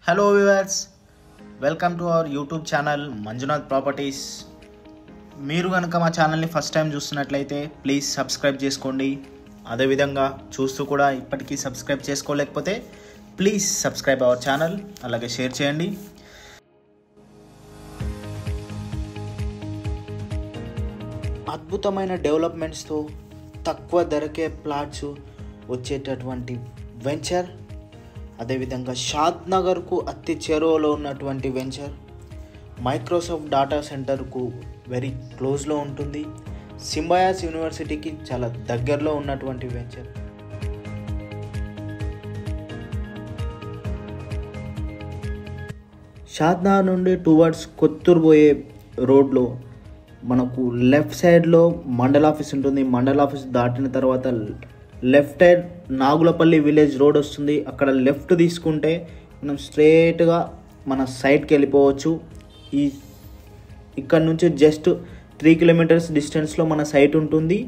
Hello viewers, welcome to our YouTube channel Manjunath properties. మీరు కనుక మా ఛానల్ని ఫస్ట్ టైం చూస్తున్నట్లయితే ప్లీజ్ సబ్స్క్రైబ్ చేసుకోండి. అదేవిధంగా చూస్తూ కూడా ఇప్పటికీ సబ్స్క్రైబ్ చేసుకోలేకపోతే ప్లీజ్ సబ్స్క్రైబ్ అవర్ ఛానల్, అలాగే షేర్ చేయండి. అద్భుతమైన డెవలప్మెంట్స్తో తక్కువ ధరకే ప్లాట్స్ వచ్చేటటువంటి వెంచర్, అదేవిధంగా షాద్నగర్కు అతి చేరువలో ఉన్నటువంటి వెంచర్, మైక్రోసాఫ్ట్ డాటా సెంటర్కు వెరీ క్లోజ్లో ఉంటుంది, సింబయాస్ యూనివర్సిటీకి చాలా దగ్గరలో ఉన్నటువంటి వెంచర్. షాద్నగర్ నుండి టువర్డ్స్ కొత్తూరు పోయే రోడ్లో మనకు లెఫ్ట్ సైడ్లో మండల్ ఆఫీస్ ఉంటుంది. మండల్ ఆఫీస్ దాటిన తర్వాత left side Nagulapalli village road వస్తుంది. అక్కడ లెఫ్ట్ తీసుకుంటే మనం స్ట్రేట్గా మన సైట్కి వెళ్ళిపోవచ్చు. ఇక్కడ నుంచి జస్ట్ 3 కిలోమీటర్స్ డిస్టెన్స్లో మన సైట్ ఉంటుంది.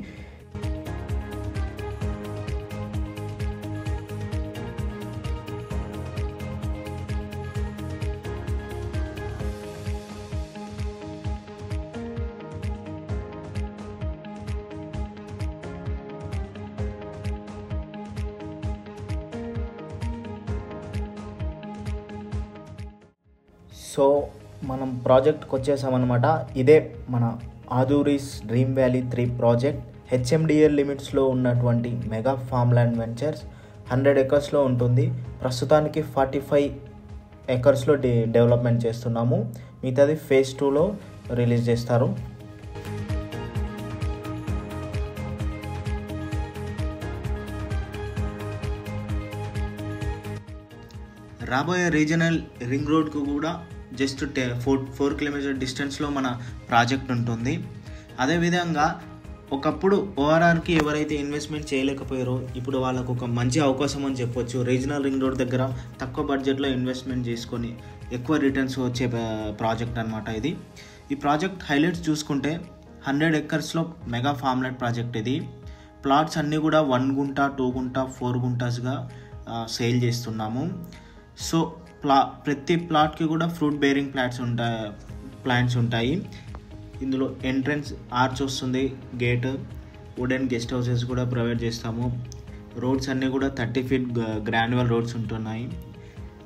సో మనం ప్రాజెక్ట్కి వచ్చేసామన్నమాట. ఇదే మన ఆదూరీస్ డ్రీమ్ వ్యాలీ 3 ప్రాజెక్ట్. హెచ్ఎండిఎల్ లిమిట్స్లో ఉన్నటువంటి మెగా ఫామ్ ల్యాండ్ వెంచర్స్ 100 ఎకర్స్లో ఉంటుంది. ప్రస్తుతానికి 45 ఎకర్స్లో డెవలప్మెంట్ చేస్తున్నాము. మిగతాది ఫేజ్ 2లో రిలీజ్ చేస్తారు. రాబోయే రీజనల్ రింగ్ రోడ్కు కూడా జస్ట్ 4 కిలోమీటర్ డిస్టెన్స్లో మన ప్రాజెక్ట్ ఉంటుంది. అదేవిధంగా ఒకప్పుడు ఓఆర్ఆర్కి ఎవరైతే ఇన్వెస్ట్మెంట్ చేయలేకపోయారో ఇప్పుడు వాళ్ళకు ఒక మంచి అవకాశం అని చెప్పొచ్చు. రీజనల్ రింగ్ రోడ్ దగ్గర తక్కువ బడ్జెట్లో ఇన్వెస్ట్మెంట్ చేసుకొని ఎక్కువ రిటర్న్స్ వచ్చే ప్రాజెక్ట్ అనమాట ఇది. ఈ ప్రాజెక్ట్ హైలైట్స్ చూసుకుంటే 100 ఎకర్స్లో మెగా ఫార్మ్లాండ్ ప్రాజెక్ట్ ఇది. ప్లాట్స్ అన్నీ కూడా 1 గుంట, 2 గుంట, 4 గుంటాస్గా సేల్ చేస్తున్నాము. సో ప్రతి ప్లాట్కి కూడా ఫ్రూట్ బేరింగ్ ప్లాంట్స్ ఉంటాయి. ఇందులో ఎంట్రన్స్ ఆర్చ్ వస్తుంది, గేట్, వుడెన్ గెస్ట్ హౌసెస్ కూడా ప్రొవైడ్ చేస్తాము. రోడ్స్ అన్నీ కూడా 30 ఫీట్ గ్రాన్యువల్ రోడ్స్ ఉంటున్నాయి.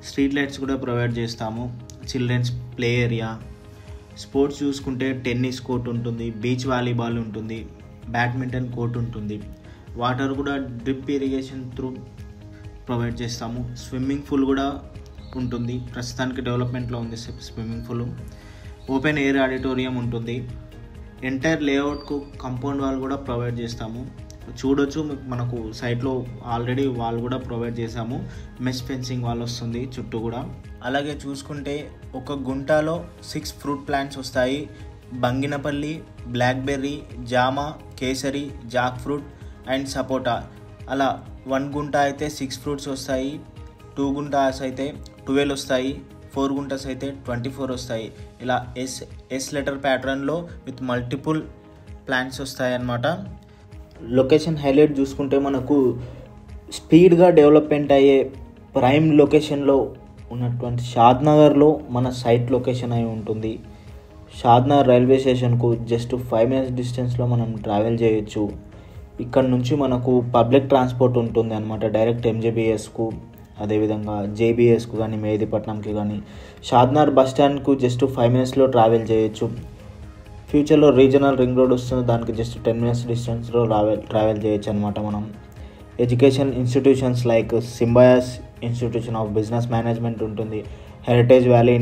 స్ట్రీట్ లైట్స్ కూడా ప్రొవైడ్ చేస్తాము. చిల్డ్రన్స్ ప్లే ఏరియా, స్పోర్ట్స్ చూసుకుంటే టెన్నిస్ కోర్ట్ ఉంటుంది, బీచ్ వాలీబాల్ ఉంటుంది, బ్యాడ్మింటన్ కోర్ట్ ఉంటుంది. వాటర్ కూడా డ్రిప్ ఇరిగేషన్ త్రూ ప్రొవైడ్ చేస్తాము. స్విమ్మింగ్ పూల్ కూడా ఉంటుంది. ప్రస్తుతానికి డెవలప్మెంట్లో ఉంది swimming pool. Open air auditorium ఉంటుంది. ఎంటైర్ లేఅవుట్కు కాంపౌండ్ వాల్ కూడా ప్రొవైడ్ చేస్తాము. చూడొచ్చు, మనకు సైట్లో ఆల్రెడీ వాల్ కూడా ప్రొవైడ్ చేసాము. మెష్ ఫెన్సింగ్ వాల్ వస్తుంది చుట్టూ కూడా. అలాగే చూసుకుంటే ఒక గుంటలో 6 ఫ్రూట్ ప్లాంట్స్ వస్తాయి. బంగినపల్లి, బ్లాక్బెర్రీ, జామ, కేసరి, జాక్ ఫ్రూట్ అండ్ సపోటా. అలా 1 గుంట అయితే 6 ఫ్రూట్స్ వస్తాయి, 2 గుంటాస్ అయితే 12 వస్తాయి, 4 గుంటాస్ అయితే 24 వస్తాయి. ఇలా ఎస్ లెటర్ ప్యాటర్న్లో విత్ మల్టిపుల్ ప్లాంట్స్ వస్తాయి అన్నమాట. లొకేషన్ హైలైట్ చూసుకుంటే మనకు స్పీడ్గా డెవలప్మెంట్ అయ్యే ప్రైమ్ లొకేషన్లో ఉన్నటువంటి షాద్నగర్లో మన సైట్ లొకేషన్ అయి ఉంటుంది. షాద్నగర్ రైల్వే స్టేషన్కు జస్ట్ 5 మినిట్స్ డిస్టెన్స్లో మనం ట్రావెల్ చేయొచ్చు. ఇక్కడ నుంచి మనకు పబ్లిక్ ట్రాన్స్పోర్ట్ ఉంటుంది అనమాట. డైరెక్ట్ ఎంజేబీఎస్కు, అదేవిధంగా జేబీఎస్కు కానీ, మెహదీపట్నంకి కానీ. షాద్నగర్ బస్ స్టాండ్కు జస్ట్ 5 మినిట్స్లో ట్రావెల్ చేయొచ్చు. ఫ్యూచర్లో రీజనల్ రింగ్ రోడ్ వస్తుంది, దానికి జస్ట్ 10 మినిట్స్ డిస్టెన్స్లో ట్రావెల్ చేయొచ్చు అనమాట మనం. Education institutions like Symbiosis institution of business management ఉంటుంది, హెరిటేజ్ వ్యాలీ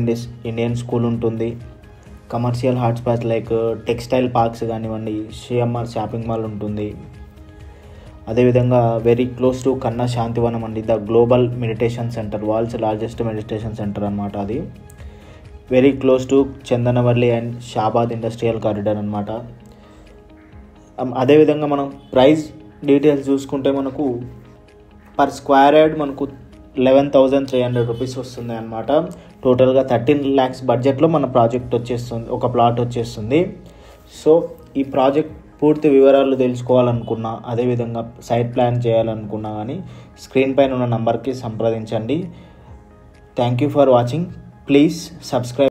ఇండియన్ స్కూల్ ఉంటుంది, commercial hotspots like textile parks కానివ్వండి, సిఎంఆర్ షాపింగ్ మాల్ ఉంటుంది. అదేవిధంగా very close to Kanha Shantivanam అండి, the global meditation centre, world's largest meditation centre అనమాట అది. Very close to Chandanvelly and Shabad industrial corridor అనమాట. అదేవిధంగా మనం ప్రైస్ డీటెయిల్స్ చూసుకుంటే మనకు పర్ స్క్వేర్ యార్డ్ మనకు 11,300 రూపీస్ వస్తుంది అనమాట. టోటల్గా 13 lakhs బడ్జెట్లో మన ప్రాజెక్ట్ వచ్చేస్తుంది, ఒక ప్లాట్ వచ్చేస్తుంది. సో ఈ ప్రాజెక్ట్ పూర్తి వివరాలు తెలుసుకోవాలనుకున్నా, అదేవిధంగా సైట్ ప్లాన్ చేయాలనుకున్నా కానీ స్క్రీన్ పైన ఉన్న నంబర్కి సంప్రదించండి. Thank you for watching. Please subscribe.